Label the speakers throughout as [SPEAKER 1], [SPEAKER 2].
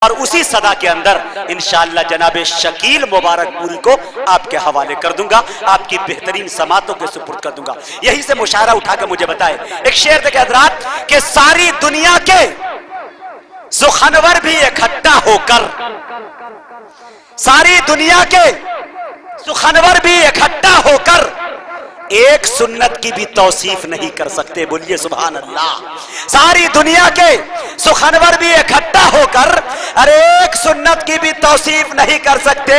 [SPEAKER 1] اور اسی صدا کے اندر انشاءاللہ جناب شکیل مبارک پوری کو آپ کے حوالے کر دوں گا، آپ کی بہترین سماعتوں کے سپرد کر دوں گا۔ یہی سے مشاعرہ اٹھا کے مجھے بتائے ایک شعر دیکھیں حضرات کہ ساری دنیا کے سخنور بھی اکٹھا ہو کر، ساری دنیا کے سخنور بھی اکٹھا ہو کر ایک سنت کی بھی توصیف نہیں کر سکتے، بولیے سبحان اللہ۔ ساری دنیا کے سخنور بھی اکٹھا ہو کر ارے ایک سنت کی بھی توصیف نہیں کر سکتے،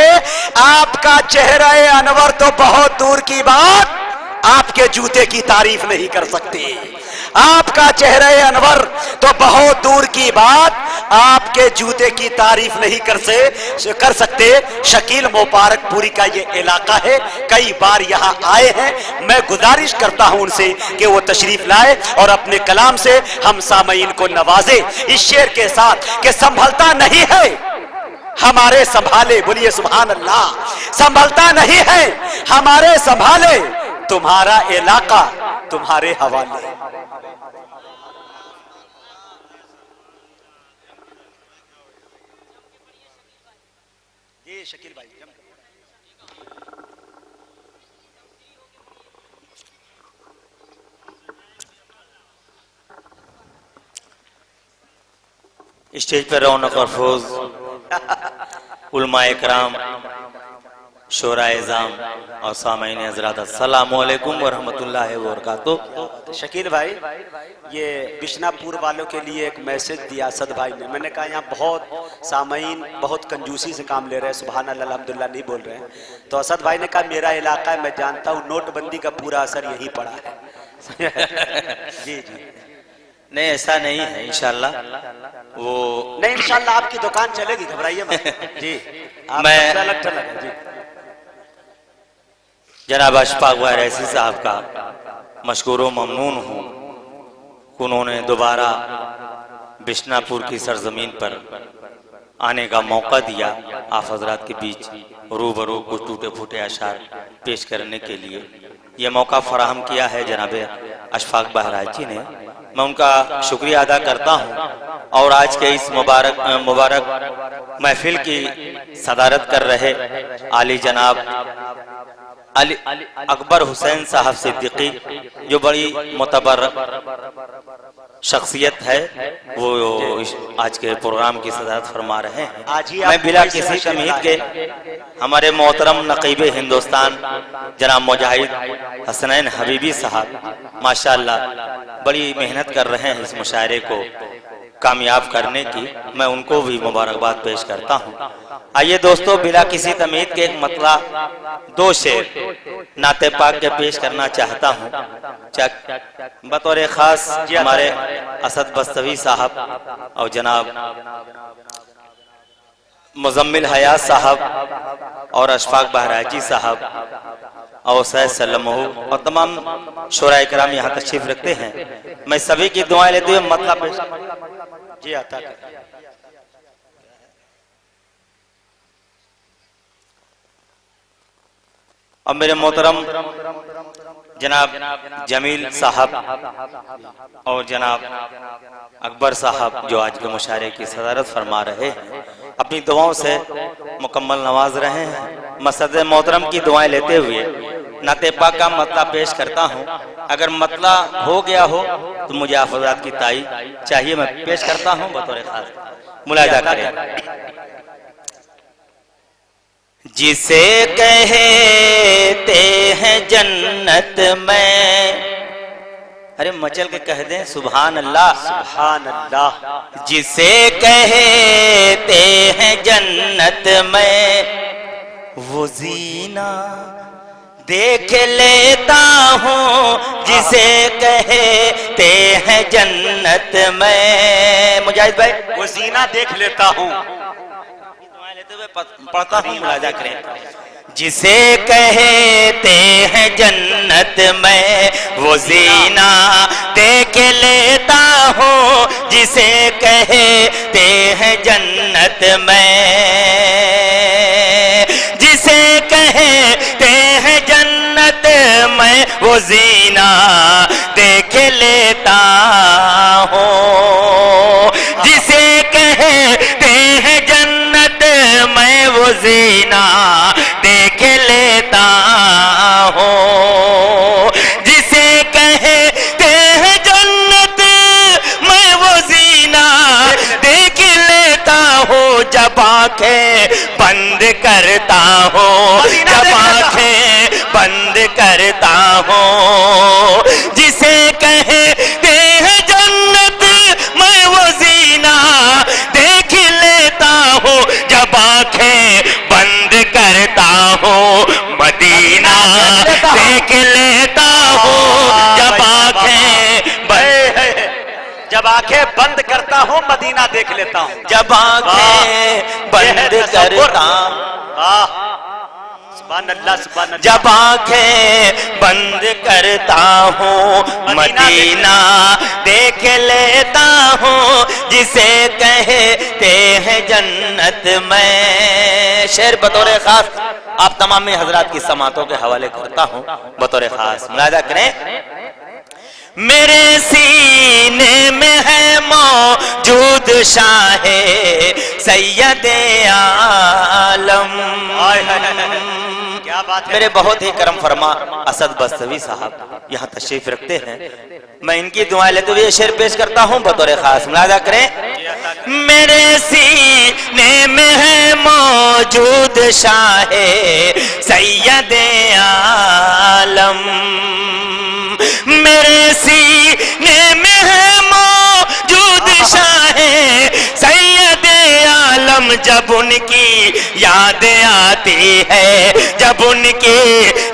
[SPEAKER 1] آپ کا چہرہ انور تو بہت دور کی بات آپ کے جوتے کی تعریف نہیں کر سکتے، آپ کا چہرہ انور تو بہت دور کی بات آپ کے جوتے کی تعریف نہیں کر سکتے۔ شکیل مبارک پوری کا یہ علاقہ ہے، کئی بار یہاں آئے ہیں، میں گزارش کرتا ہوں ان سے کہ وہ تشریف لائے اور اپنے کلام سے ہم سامعین کو نوازے اس شعر کے ساتھ کہ سنبھلتا نہیں ہے ہمارے سنبھالے، بولیے سبحان اللہ، سنبھلتا نہیں ہے ہمارے سنبھالے، تمہارا علاقہ تمہارے حوالے۔ شکیل بھائی
[SPEAKER 2] اسٹیج پر رونق اور فوز علماء اکرام، شورا اعظام اور سامعین حضرات، السلام علیکم ورحمۃ اللہ وبرکاتہ۔
[SPEAKER 1] شکیل بھائی یہ بشنا پور والوں کے لیے ایک میسج دیا اسد بھائی نے، میں نے کہا یہاں بہت سامعین بہت کنجوسی سے کام لے رہے ہیں، سبحان اللہ الحمدللہ نہیں بول رہے ہیں، تو اسد بھائی نے کہا میرا علاقہ ہے، میں جانتا ہوں نوٹ بندی کا پورا اثر یہی پڑا ہے۔ جی جی
[SPEAKER 2] نہیں ایسا نہیں ہے انشاءاللہ، وہ
[SPEAKER 1] نہیں انشاءاللہ آپ کی دکان چلے گی، گھبرائیے مت۔ جی
[SPEAKER 2] میں
[SPEAKER 1] الگ لگا جی
[SPEAKER 2] جناب اشفاق بھائی ریسی صاحب کا مشکور و ممنون ہوں کہ انہوں نے دوبارہ بشنا پور کی سرزمین پر آنے کا موقع دیا، آپ حضرات کے بیچ روبرو کچھ ٹوٹے پھوٹے اشعار پیش کرنے کے لیے یہ موقع فراہم کیا ہے جناب اشفاق بہرائچ جی نے، میں ان کا شکریہ ادا کرتا ہوں۔ اور آج کے اس مبارک محفل کی صدارت کر رہے عالی جناب علی اکبر حسین صاحب صدیقی جو بڑی معتبر شخصیت ہے، وہ آج کے پروگرام کی صدارت فرما رہے ہیں۔ میں بلا کسی تمہید کے ہمارے محترم نقیب ہندوستان جناب مجاہد حسنین حبیبی صاحب ماشاءاللہ بڑی محنت کر رہے ہیں اس مشاعرے کو کامیاب کرنے کی، میں ان کو بھی مبارکباد پیش کرتا ہوں۔ آئیے دوستو بلا کسی تمہید کے ایک مطلع دو شعر نعت پاک کے پیش کرنا چاہتا ہوں، بطور خاص ہمارے اسد بستوی صاحب اور جناب مزمل حیات صاحب اور اشفاق بہرائچی صاحب اور سید سلمہ اور تمام شورا اکرام یہاں تشریف رکھتے ہیں، میں سبھی کی دعائیں لیتے ہوئے مطلب پیش
[SPEAKER 1] جی عطا کر۔
[SPEAKER 2] اور میرے محترم جناب جمیل صاحب اور جناب اکبر صاحب جو آج کے مشاعرے کی صدارت فرما رہے ہیں، اپنی دعاؤں سے مکمل نواز رہے ہیں۔ میں صدر محترم کی دعائیں لیتے ہوئے نعت پاک کا مطلع پیش کرتا ہوں، اگر مطلع ہو گیا ہو تو مجھے آپ حضرات کی تائید چاہیے، میں پیش کرتا ہوں بطور خاص، ملاحظہ کریں۔ جسے کہتے ہیں جنت میں، ارے مچل کے کہہ دیں سبحان اللہ
[SPEAKER 1] سبحان اللہ،
[SPEAKER 2] جسے کہتے ہیں جنت میں وہ زینہ دیکھ لیتا ہوں، جسے کہتے ہیں جنت میں، مجاہد بھائی
[SPEAKER 1] وہ زینہ دیکھ لیتا ہوں،
[SPEAKER 2] پڑھتا ہوں ملاحظہ کریں۔ جسے کہتے ہیں جنت میں وہ زینہ دیکھ لیتا ہوں، جسے کہتے ہیں جنت میں، جسے کہتے ہیں جنت میں وہ زینہ دیکھ لیتا ہوں، جسے کہتے ہیں आंखें बंद करता हूँ, जब आंखें बंद करता हूँ, जिसे कहते हैं जन्नत मैं वो जीना देख लेता हूँ, जब आंखें बंद करता हूँ, मदीना देख लेता हूँ, जब
[SPEAKER 1] आंखें बंद करता हूँ मदीना देख लेता हूँ,
[SPEAKER 2] जब आंखें बंद करता जब आंखें बंद करता हूँ मदीना देख लेता हूँ, जिसे कहते हैं जन्नत मैं। शेर बतौर खास आप तमाम हजरात की समातों के हवाले करता हूँ बतौर खास, मुलाहिजा करें। मेरे सीने में है मौजूद शाहे सैयदे आलम।
[SPEAKER 1] क्या बात है।
[SPEAKER 2] मेरे बहुत ही करम फरमा असद बस्तवी साहब यहाँ तशरीफ रखते हैं, मैं इनकी दुआएं लेते हुए शेर पेश करता हूँ बतौर खास, मुलाहिजा करें। मेरे सीने में है मौजूद शाहे सैयदे आलम, मेरे सीने में है मौजूद शाहे सैयदे आलम। जब उनकी याद आती है, जब उनकी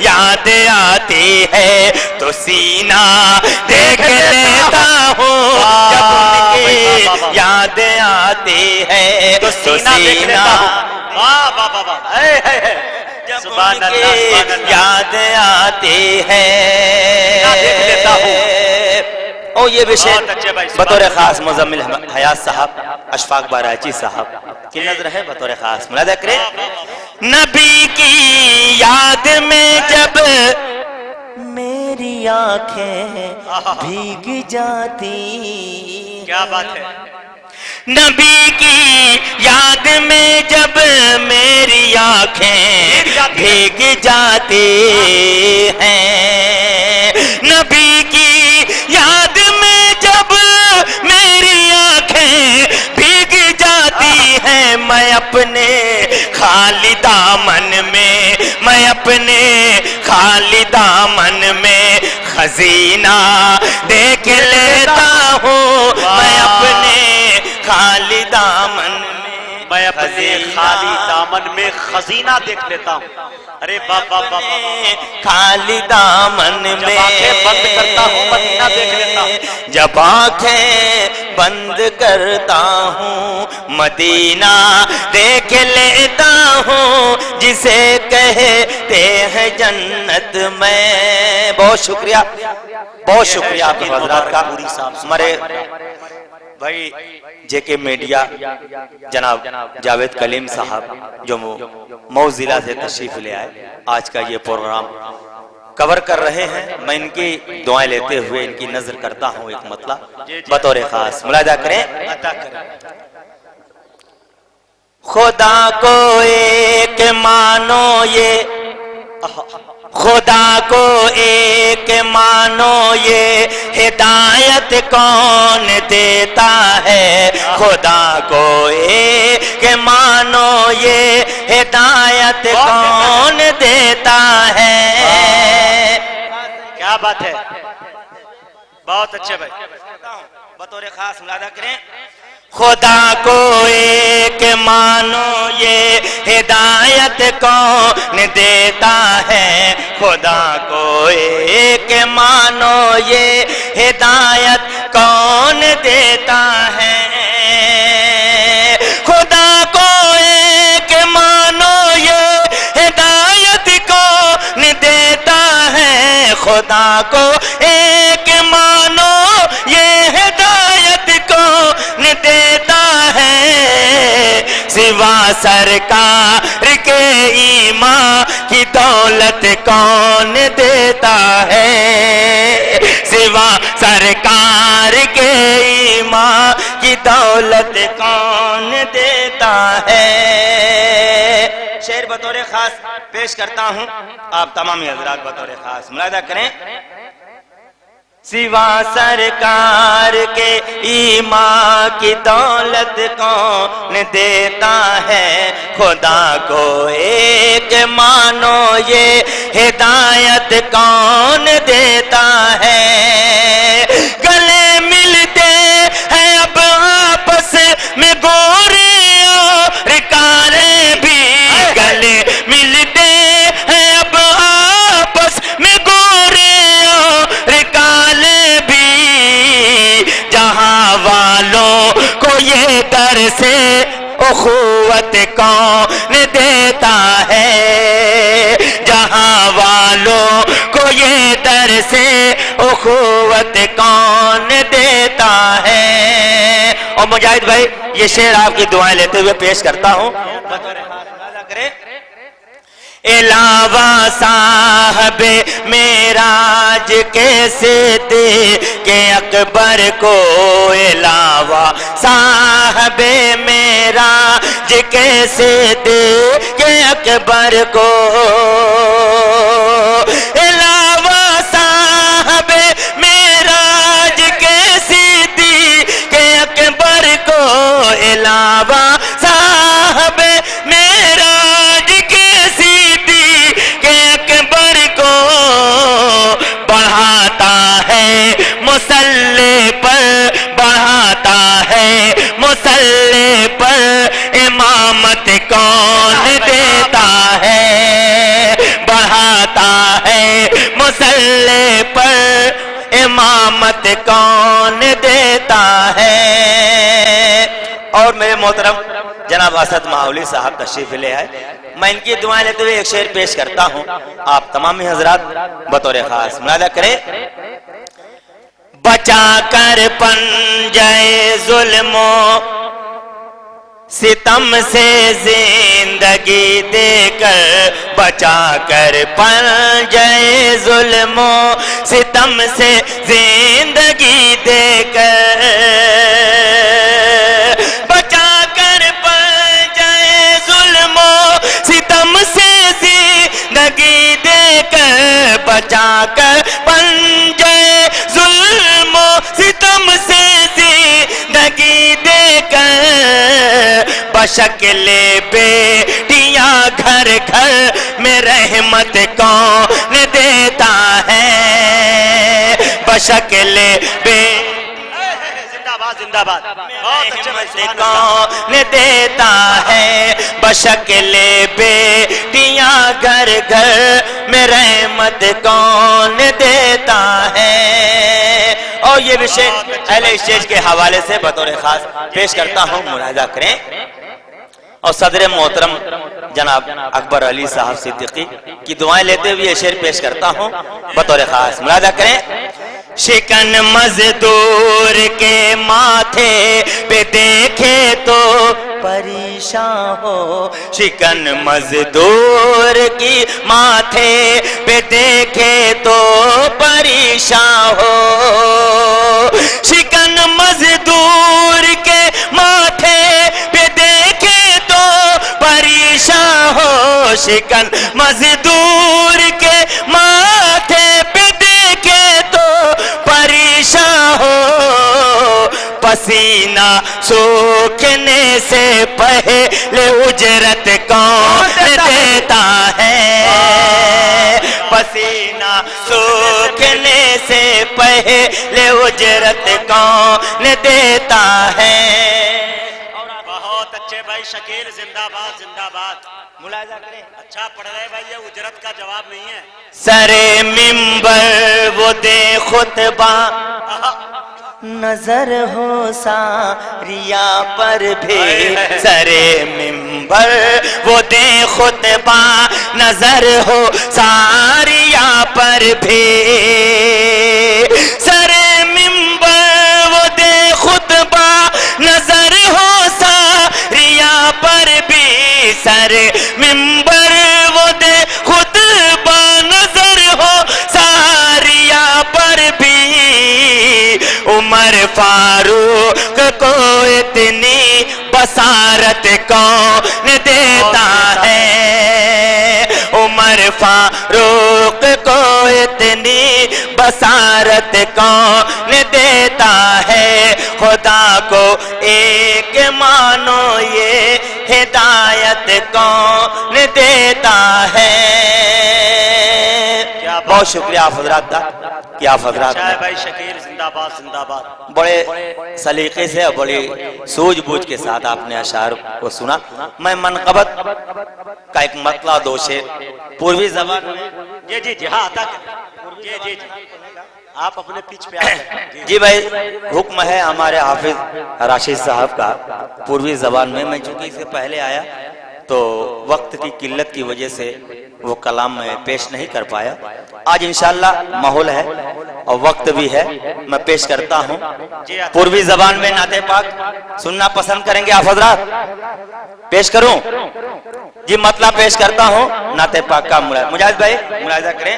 [SPEAKER 2] याद आती है, तो सीना देख लेता हूँ, जब उनकी याद आती है, तो सीना जब उनकी याद आती है, ओ ये विषय बतौर खास मुजम्मिल हयात साहब अशफाक बाराची साहब की नजर है बतौर खास, मुलाहिजा करें। नबी की याद में जब मेरी आंखें भीग जाती,
[SPEAKER 1] क्या बात है।
[SPEAKER 2] नबी की याद में जब मेरी आंखें भीग जाती हैं, नबी की याद में जब मेरी आंखें भीग जाती हैं, मैं अपने खाली दामन में, मैं अपने खाली दामन में खजीना देख लेता हूँ, मैं अपने खाली दामन में,
[SPEAKER 1] मैं अपने खाली दामन में खजीना देख लेता हूँ। अरे बाबा
[SPEAKER 2] खाली दामन में
[SPEAKER 1] जब आंखें बंद करता हूँ मदीना देख लेता हूँ,
[SPEAKER 2] जब आंखें बंद करता हूँ मदीना देख लेता हूँ, जिसे कहते हैं जन्नत में। बहुत शुक्रिया, बहुत शुक्रिया आप हजरात का। हमारे भाई जेके मीडिया जनाब जावेद कलीम साहब जो मऊ जिला से तशरीफ ले आए, आज का ये प्रोग्राम कवर कर रहे हैं, मैं इनकी दुआएं लेते हुए इनकी नजर करता हूँ एक मतलब बतौर खास, मुलाहिजा करें। खुदा को एक मानो ये, खुदा को एक मानो ये हिदायत कौन देता है, खुदा को एक मानो ये हिदायत कौन देता है।
[SPEAKER 1] क्या बात है, बहुत अच्छे भाई।
[SPEAKER 2] बतौर खास मुलाहिजा करें। खुदा को एक मानो ये हिदायत कौन देता है, खुदा को एक मानो ये हिदायत कौन देता है, खुदा को एक मानो ये हिदायत कौन देता है, खुदा को एक मानो ये हिदायत कौन देता है, सिवा सरकार के ईमान की दौलत कौन देता है, सिवा सरकार के ईमान की दौलत कौन देता है। शेर बतौर खास पेश करता हूं, आप तमाम हजरात बतौर खास मुलाहिजा करें। सिवा सरकार के ईमान की दौलत कौन देता है, खुदा को एक मानो ये हिदायत कौन देता है। गले मिलते हैं अब आपस में गोरे और काले भी, गले मिलते हैं अब आपस में गोरे और काले भी, जहां वालों को ये दर से उखुवत कौन देता है, जहां वालों को ये दर से उखुवत कौन देता है। और मुजाहिद भाई ये शेर आपकी दुआएं लेते हुए पेश करता हूं। इलावा साहबे मेराज कैसे दे के अकबर को, इलावा साहबे मेराज कैसे दे के अकबर को, इलावा साहबे मेराज कैसे दी के अकबर को, इलावा साहबे मेराज कैसी दी के अकबर को, बढ़ाता है मुसल्ले पर, बढ़ाता है मुसल्ले पर, इमामत कौन देता है, बढ़ाता है मुसल्ले पर, इमामत कौन देता है। और मेरे मोहतरम जनाब असद माहौली साहब तशरीफ ले आए, मैं इनकी दुआएं लेते हुए एक शेर पेश करता हूं, आप तमाम हजरात बतौर खास मुलाजा करें। बचा कर पंजाए जुल्मो सितम से जिंदगी देकर, बचा कर पंजाए जुल्मो सितम से जिंदगी देकर, बचा कर पंजाए जुल्मो सितम से जिंदगी देकर, बचा कर पंजाए जुल्मो सितम से जिंदगी देकर, बशक्ले बेटियां घर घर में रहमत कौन देता है, बशक्ले जिंदाबाद जिंदाबाद कौन देता है, बशक्ले बेटियां घर घर में रहमत कौन देता है। और ये विषय अहले स्टेज के हवाले से बतौर खास पेश करता हूं, मुलाहिजा करें। और सदर मोहतरम जनाब अकबर अली साहब सिद्दीकी की दुआएं लेते हुए ये शेर पेश करता हूं बतौर खास, मुलाहिजा करें। शिकन मजदूर के माथे पे देखे तो परेशान हो, शिकन मजदूर की माथे पे देखे तो परेशान हो, शिकन मजदूर के माथे पे देखे तो परेशान हो, शिकन मजदूर के माथे पे देखे तो परेशान हो, पसीना सूखने से पहले उजरत कौन देता है, पसीना सूखने से पहले उजरत कौन देता है।
[SPEAKER 1] बहुत अच्छे भाई शकील, जिंदाबाद जिंदाबाद, मुलाहिजा करें। अच्छा पढ़ रहे भाई, ये उजरत का जवाब नहीं है।
[SPEAKER 2] सरे मिंबर वो दे खुतबा, नजर हो सारिया पर भी, सरे मिंबर वो दे खुतबा, नजर हो सारिया पर भी, सरे मिंबर वो दे खुतबा, नजर हो सारिया पर भी, सरे मिंबर वो दे खुतबा, नजर हो सारिया पर भी, उमर फारूक को इतनी बसारत कौन देता है, उमर फारूक को इतनी बसारत कौन देता है, खुदा को एक मानो ये हिदायत कौन देता है। बहुत शुक्रिया आप हजरात का कि आप हजरात ने
[SPEAKER 1] भाई शकीर जिंदाबाद जिंदाबाद।
[SPEAKER 2] बड़े सलीके से और बड़ी सूझबूझ के साथ आपने अशार को सुना। मैं मनकबत का एक मतला दो शेर पूर्वी जबान में।
[SPEAKER 1] जी जी हाँ तक जी जी जी आप अपने पिच पे आए।
[SPEAKER 2] जी भाई, हुक्म है हमारे हाफिज राशिद साहब का पूर्वी जबान में। मैं चूंकि इससे पहले आया तो वक्त की किल्लत की वजह से वो कलाम में पेश नहीं कर पाया। आज इंशाल्लाह माहौल है और वक्त भी है, मैं पेश करता हूँ। पूर्वी जबान में नाते पाक सुनना पसंद करेंगे आप हजरात? पेश करूं जी, मतलब पेश करता हूँ नाते पाक का। मुजाहिद भाई मुलाहिजा करें।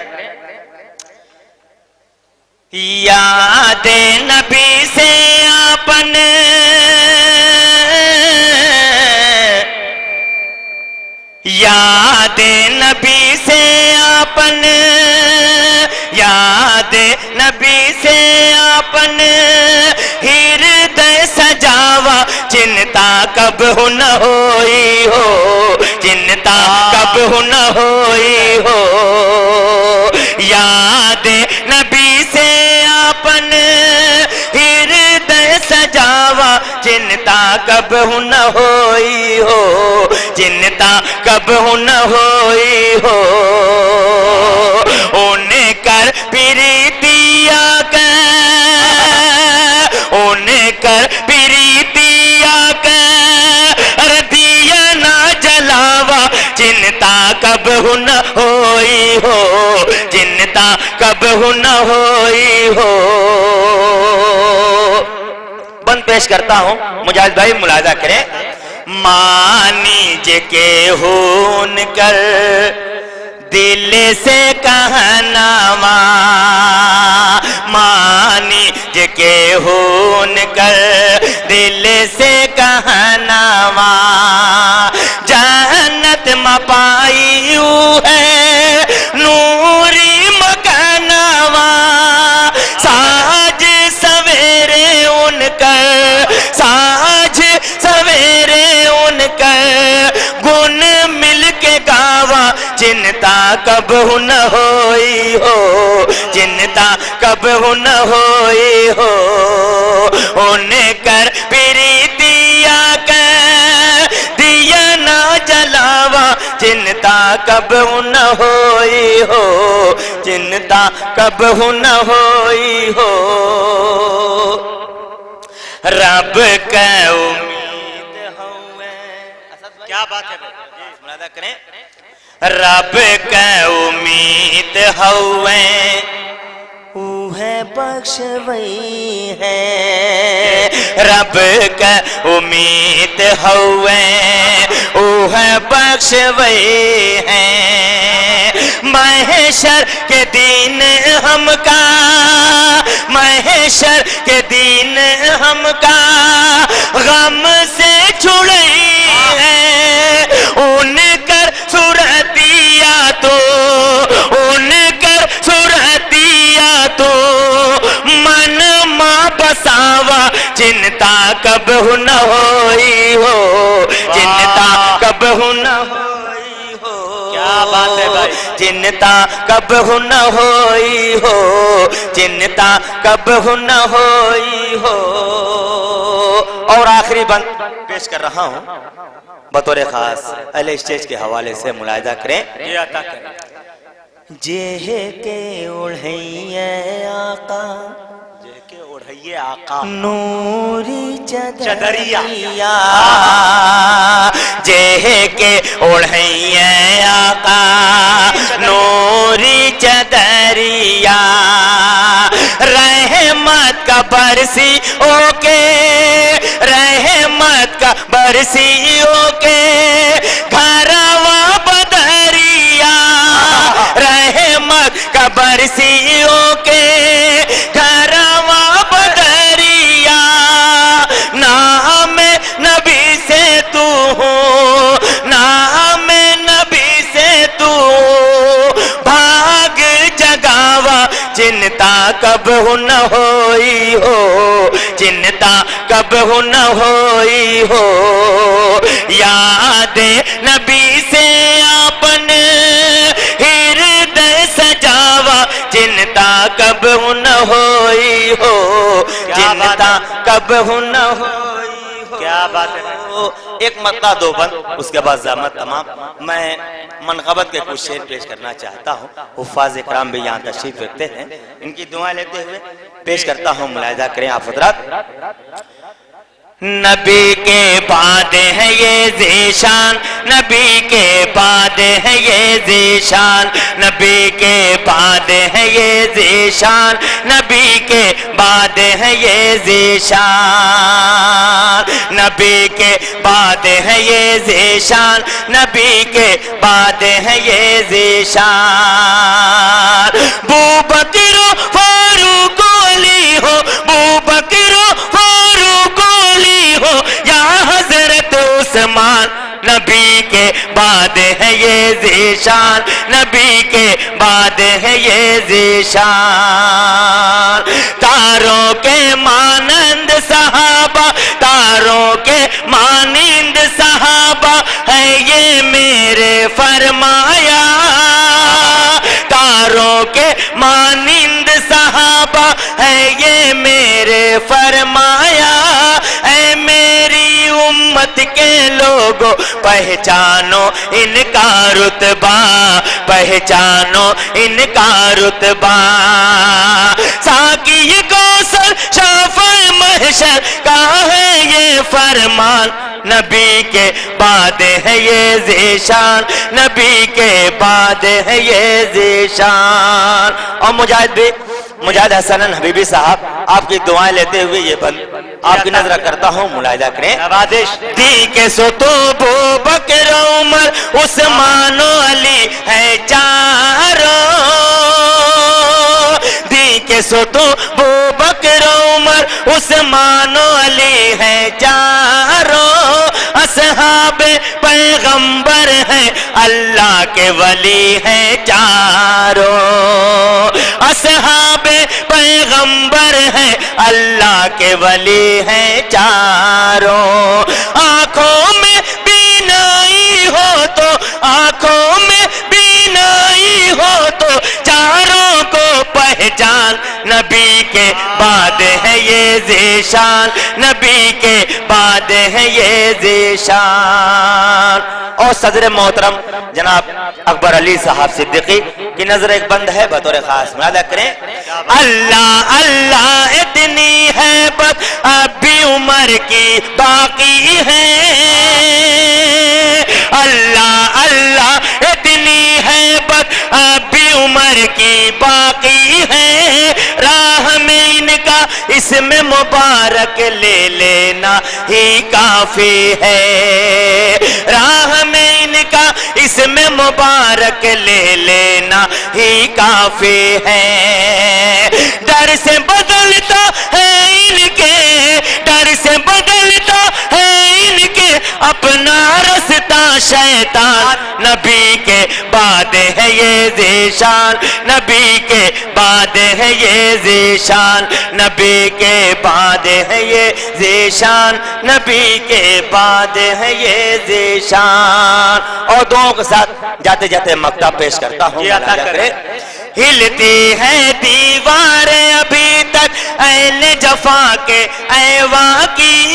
[SPEAKER 2] याद नबी से आपन याद नबी से आपन याद नबी से आपन हृदय सजावा, चिंता कब हो न होई हो, चिंता कब हो न होई हो। याद नबी से आपन हृदय सजावा, चिंता कब हो न होई हो, चिंता कब हो न होई हो। उन्हें कर प्रीतिया कर, उन्हें कर प्रीतिया कर, दिया ना जलावा, चिंता कब हो न होई हो, चिंता कब हो न होई हो। बंद पेश करता हूं, मुजाहिद भाई मुलाहिजा करें। मानी जे के होन कर दिल से कहनावा, मानी जे के होन कर दिल से कहनावा, जन्नत में पायू है नूरी मकानावा। साज सवेरे उनकर, साज सवेरे उनकर गुण मिल के गावा, चिंता कब हो न होई हो, चिंता कब हो न होई हो। उन्हें कर प्रीतिया कर, दिया ना जलावा, चिंता कब हो न होई हो, चिंता कब हो न होई हो। रब का उम्मीद हुए,
[SPEAKER 1] क्या बात है
[SPEAKER 2] मुलाहिजा करें। रब का उम्मीद हुए है बख्शवई है, रब का उम्मीद हुए है बख्शवई है। महशर के दिन हमका, महशर के दिन हमका गम से छुड़ई है। उनकर सुरतिया तो, उनकर सुरतिया तो मन मां बसावा, चिंता कब हो न होई हो, चिंता कब हो न होई हो।
[SPEAKER 1] क्या बात है भाई।
[SPEAKER 2] चिंता कब हो न होई हो, चिंता कब हो न होई हो। और आखिरी बंद पेश कर रहा हूं बतौर खास अहले स्टेज के हवाले से, मुलाहिजा करें।
[SPEAKER 1] ये अता करें।
[SPEAKER 2] जेह के ओढ़ैया आका,
[SPEAKER 1] जेह के ओढ़ैया आका
[SPEAKER 2] नूरी
[SPEAKER 1] चदरिया,
[SPEAKER 2] जेह के ओढ़ैया आका नूरी चदरिया। रहमत का बरसी ओके, रहमत का बरसी ओके घरवा बदरिया। रहमत का बरसी ओके घरवा बदरिया। नाम नबी से तू हो, नाम नबी से तू भाग जगावा, चिंता کب نہ ہوئی ہو چنتا کب نہ ہوئی ہو یاد نبی سے اپنے ہردے سجاوا چنتا کب نہ ہوئی ہو چنتا کب نہ ہوئی ہو
[SPEAKER 3] کیا بات ہے
[SPEAKER 2] ایک مطلع دو بند اس کے بعد زحمت تمام میں منقبت کے کچھ شعر پیش کرنا چاہتا ہوں حفاظ اکرام بھی یہاں تشریف رکھتے ہیں ان کی دعائیں لیتے ہوئے پیش کرتا ہوں ملاحظہ کریں آپ حضرات نبی کے بعد ہے یہ ذیشان نبی کے بعد ہے یہ ذیشان نبی کے بعد ہے یہ ذیشان نبی کے بعد ہے یہ ذیشان نبی کے بعد ہے یہ ذیشان نبی کے بعد ہے یہ ذیشان بوبکر و فاروق علی ہو بوبکر و فاروق علی ہو یا حضرت عثمان نبی کے بعد ہے یہ ذیشان نبی کے بعد ہے یہ ذیشان تاروں کے مانند صحابہ تاروں کے مانند صحابہ ہے یہ میرے فرمایا تاروں کے مانند صحابہ ہے یہ میرے فرمایا اے میری امت کے لوگوں پہچانو ان کا رتبہ پہچانو ان کا رتبہ ساقی کوثر شافع محشر کا ہے یہ فرمان نبی کے بعد ہے یہ ذیشان نبی کے بعد ہے یہ ذیشان اور مجاہد حسن حبیبی صاحب آپ کی دعائیں لیتے ہوئے یہ بند آپ کی نظر کرتا ہوں ملاحظہ کریں
[SPEAKER 3] نوازش
[SPEAKER 2] دی کے سو تو ابو بکر عمر عثمان و علی ہے چاروں دی کے سو تو ابو بکر عمر عثمان و علی ہے چاروں اصحاب پیغمبر ہیں اللہ کے ولی ہیں چاروں اصحاب پیغمبر ہیں اللہ کے ولی ہیں چاروں آنکھوں میں بینائی ہو تو آنکھوں میں بینائی ہو تو چاروں کو پہچان نبی کے بعد ہے یہ ذیشان نبی کے بعد ہے یہ ذیشان اور صدر محترم جناب اکبر علی صاحب صدیقی کی نظر ایک بند ہے بطور خاص ملاحظہ کریں اللہ اللہ اتنی ہیبت اب بھی عمر کی باقی ہے اللہ اللہ اتنی ہیبت اب بھی عمر کی باقی ہے راہ میں ان کا اسم مبارک لے لینا ہی کافی ہے راہ میں ان کا اسم مبارک لے لینا ہی کافی ہے ڈر سے بدلتا ہے ان کے ڈر سے بدلتا ہے ان کے اپنا رستہ شیطان نبی کے بعد ہے یہ ذیشان نبی کے بعد ہے یہ ذیشان نبی کے بعد ہے یہ ذیشان نبی کے بعد ہے یہ ذیشان اور دونوں کے ساتھ جاتے جاتے مقطع پیش کرتا ہوں ہلتی ہے دیواریں ابھی تک اہل جفا کے ایواں کی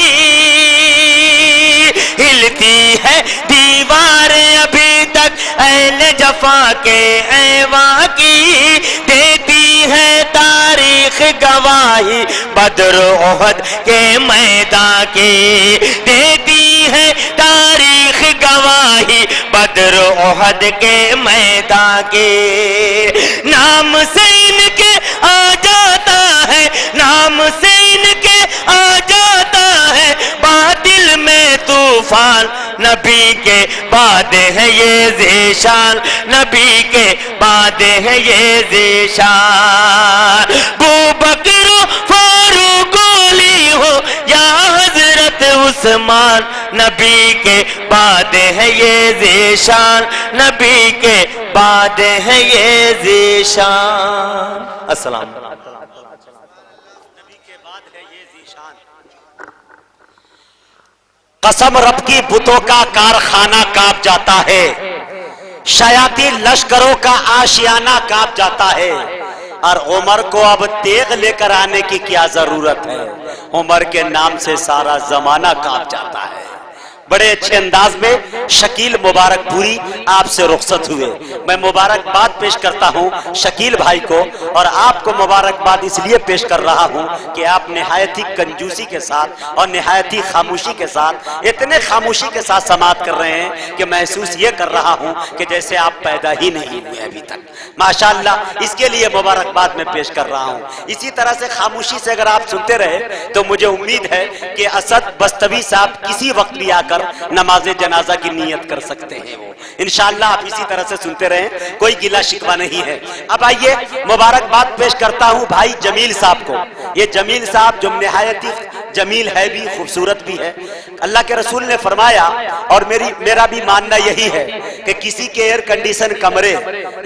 [SPEAKER 2] ہلتی ہے دیواریں ابھی تک اہل جفا کے ایواں کی دیتی ہے تاریخ گواہی بدر احد کے میدان کی دیتی ہے تاریخ گواہی بدر احد کے میدان کی نام سے ان کے آ جاتا ہے نام سے ان کے آ جاتا ہے باطل میں طوفان نبی کے بعد ہے یہ ذیشان نبی کے بعد ہے یہ ذیشان بوبکر فاروق علی ہو یا حضرت عثمان نبی کے بعد ہے یہ ذیشان نبی کے بعد ہے یہ ذیشان السلام
[SPEAKER 1] कसम रब की बुतों का कारखाना कांप जाता है, शयाती लश्करों का आशियाना कांप जाता है। और उमर को अब तेग लेकर आने की क्या जरूरत है, उमर के नाम से सारा जमाना कांप जाता है। बड़े अच्छे अंदाज में शकील मुबारकपुरी आपसे रुखसत हुए। मैं मुबारकबाद पेश करता हूं शकील भाई को, और आपको मुबारकबाद इसलिए पेश कर रहा हूं कि आप निहायत ही कंजूसी के साथ और निहायत ही खामोशी के साथ, इतने खामोशी के साथ समाअत कर रहे हैं कि महसूस ये कर रहा हूं कि जैसे आप पैदा ही नहीं हुए अभी तक। माशाअल्लाह, इसके लिए मुबारकबाद में पेश कर रहा हूं। इसी तरह से खामोशी से अगर आप सुनते रहे तो मुझे उम्मीद है कि असद बस्तवी साहब किसी वक्त भी आकर नमाज जनाजा की नियत कर सकते हैं। वो इंशाअल्लाह आप इसी तरह से सुनते रहें, कोई गिला शिकवा नहीं है। अब आइए मुबारकबाद पेश करता हूं भाई जमील साहब को। ये जमील साहब जो निहायत ही जमील है भी, खूबसूरत भी है। अल्लाह के रसूल ने फरमाया, और मेरा भी मानना यही है कि किसी के एयर कंडीशन कमरे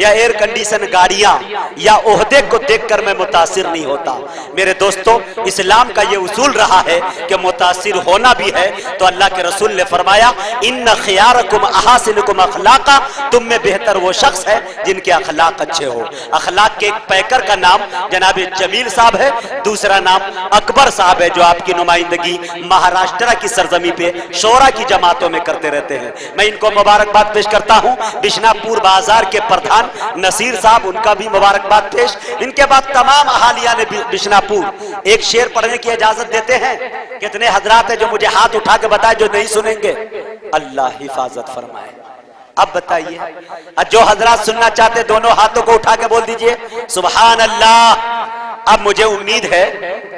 [SPEAKER 1] या एयर कंडीशन गाड़ियां या ओहदे को देखकर मैं मुतासिर नहीं होता। मेरे दोस्तों, इस्लाम का ये उसूल रहा है कि मुतासिर होना भी है तो अल्लाह के रसूल ने फरमाया, इन्न खियारकुम अहासिनुकुम अखलाका, तुम में बेहतर वो शख्स है जिनके अखलाक अच्छे हो। अखलाक के एक पैकर का नाम जनाब जमील साहब है, दूसरा नाम अकबर साहब है, जो आपकी नुमाइंदगी महाराष्ट्र की सरजमी पे शोरा की जमातों में करते रहते हैं। मैं इनको मुबारकबाद पेश करता हूं। बिशनापुर बाजार के प्रधान नसीर साहब, उनका भी मुबारकबाद पेश। इनके बाद तमाम अहालिया ने बिशनापुर एक शेर पढ़ने की इजाजत देते हैं। कितने हजरात है जो मुझे हाथ उठा के बताए जो नहीं सुनेंगे? अल्लाह हिफाजत फरमाए। अब बताइए, जो हजरात सुनना चाहते दोनों हाथों को उठा के बोल दीजिए सुभान अल्लाह। अब मुझे उम्मीद है